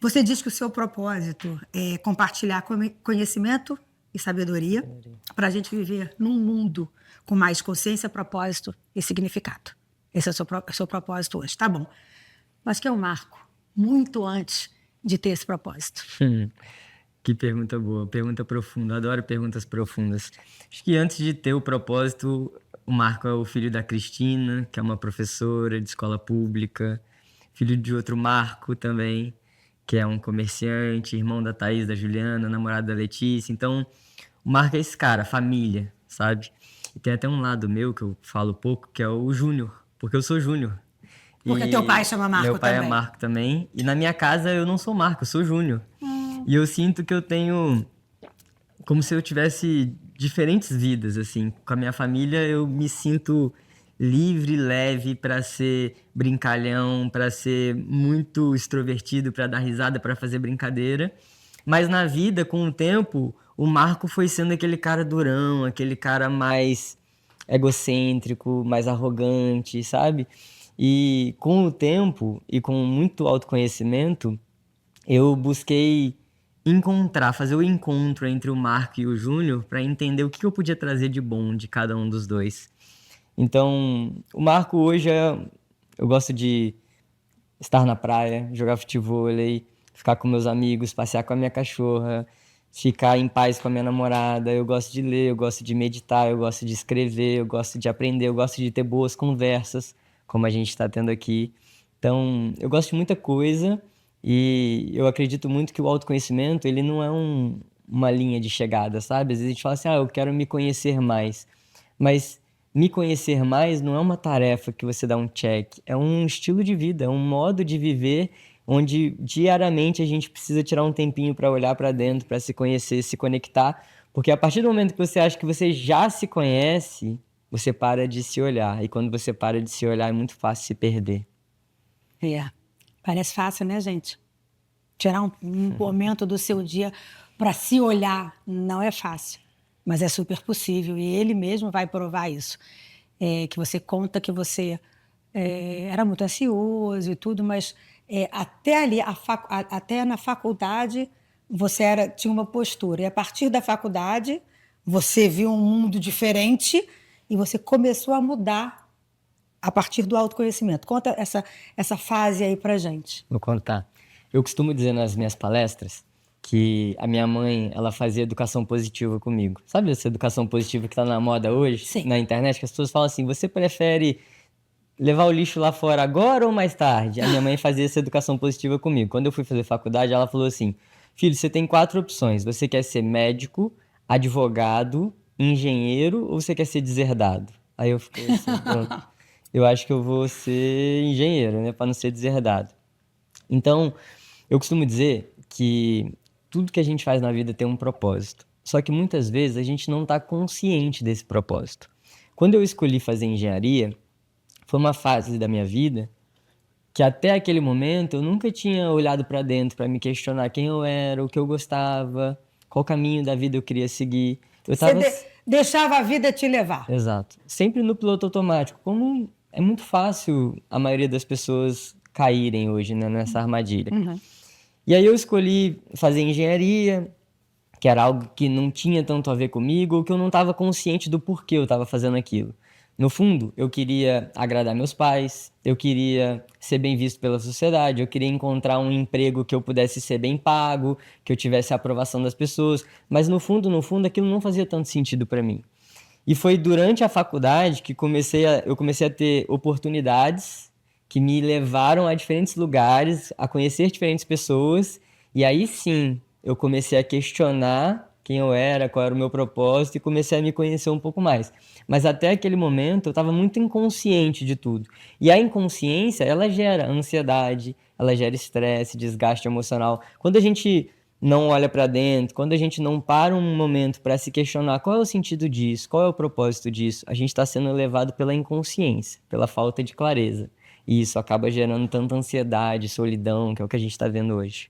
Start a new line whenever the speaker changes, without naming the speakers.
Você diz que o seu propósito é compartilhar conhecimento e sabedoria para a gente viver num mundo com mais consciência, propósito e significado. Esse é o seu propósito hoje, tá bom. Mas que é um marco muito antes de ter esse propósito.
Que pergunta boa, pergunta profunda. Adoro perguntas profundas. Acho que antes de ter o propósito, o Marco é o filho da Cristina, que é uma professora de escola pública, filho de outro Marco também, que é um comerciante, irmão da Thaís, da Juliana, namorado da Letícia. Então, o Marco é esse cara, família, sabe? E tem até um lado meu que eu falo pouco, que é o Júnior, porque eu sou Júnior.
Porque teu pai chama Marco
Meu pai
também.
é Marco também. E na minha casa eu não sou Marco, eu sou Júnior. E eu sinto que eu tenho como se eu tivesse diferentes vidas, assim. Com a minha família eu me sinto livre, leve para ser brincalhão, para ser muito extrovertido, para dar risada, para fazer brincadeira. Mas na vida, com o tempo, o Marco foi sendo aquele cara durão, aquele cara mais egocêntrico, mais arrogante, sabe? E com o tempo e com muito autoconhecimento, eu busquei fazer o encontro entre o Marco e o Júnior para entender o que eu podia trazer de bom de cada um dos dois. Então, o Marco hoje eu gosto de estar na praia, jogar futevôlei, ficar com meus amigos, passear com a minha cachorra, ficar em paz com a minha namorada. Eu gosto de ler, eu gosto de meditar, eu gosto de escrever, eu gosto de aprender, eu gosto de ter boas conversas, como a gente está tendo aqui. Então, eu gosto de muita coisa e eu acredito muito que o autoconhecimento, ele não é uma linha de chegada, sabe? Às vezes a gente fala assim, eu quero me conhecer mais. Mas me conhecer mais não é uma tarefa que você dá um check, é um estilo de vida, é um modo de viver onde diariamente a gente precisa tirar um tempinho para olhar para dentro, para se conhecer, se conectar, porque a partir do momento que você acha que você já se conhece, você para de se olhar, e quando você para de se olhar é muito fácil se perder.
Parece fácil, né, gente? Tirar um momento do seu dia para se olhar não é fácil, mas é super possível e ele mesmo vai provar isso. Que você conta que você era muito ansioso e tudo, mas até ali, até na faculdade, você tinha uma postura. E a partir da faculdade, você viu um mundo diferente e você começou a mudar a partir do autoconhecimento. Conta essa fase aí pra gente.
Vou contar. Eu costumo dizer nas minhas palestras que a minha mãe, ela fazia educação positiva comigo. Sabe essa educação positiva que tá na moda hoje?
Sim.
Na internet, que as pessoas falam assim, você prefere levar o lixo lá fora agora ou mais tarde? A minha mãe fazia essa educação positiva comigo. Quando eu fui fazer faculdade, ela falou assim, filho, você tem 4 opções. Você quer ser médico, advogado, engenheiro ou você quer ser deserdado? Aí eu fiquei assim, pronto. Eu acho que eu vou ser engenheiro, né? Para não ser deserdado. Então, eu costumo dizer que tudo que a gente faz na vida tem um propósito. Só que muitas vezes a gente não está consciente desse propósito. Quando eu escolhi fazer engenharia, foi uma fase da minha vida que até aquele momento eu nunca tinha olhado para dentro para me questionar quem eu era, o que eu gostava, qual caminho da vida eu queria seguir.
Você deixava a vida te levar.
Exato. Sempre no piloto automático. Como é muito fácil a maioria das pessoas caírem hoje, né, nessa armadilha. E aí eu escolhi fazer engenharia, que era algo que não tinha tanto a ver comigo, ou que eu não estava consciente do porquê eu estava fazendo aquilo. No fundo, eu queria agradar meus pais, eu queria ser bem visto pela sociedade, eu queria encontrar um emprego que eu pudesse ser bem pago, que eu tivesse a aprovação das pessoas, mas no fundo, aquilo não fazia tanto sentido para mim. E foi durante a faculdade que eu comecei a ter oportunidades que me levaram a diferentes lugares, a conhecer diferentes pessoas, e aí sim eu comecei a questionar quem eu era, qual era o meu propósito e comecei a me conhecer um pouco mais. Mas até aquele momento eu estava muito inconsciente de tudo. E a inconsciência, ela gera ansiedade, ela gera estresse, desgaste emocional. Quando a gente não olha para dentro, quando a gente não para um momento para se questionar qual é o sentido disso, qual é o propósito disso, a gente está sendo levado pela inconsciência, pela falta de clareza. E isso acaba gerando tanta ansiedade, solidão, que é o que a gente está vendo hoje.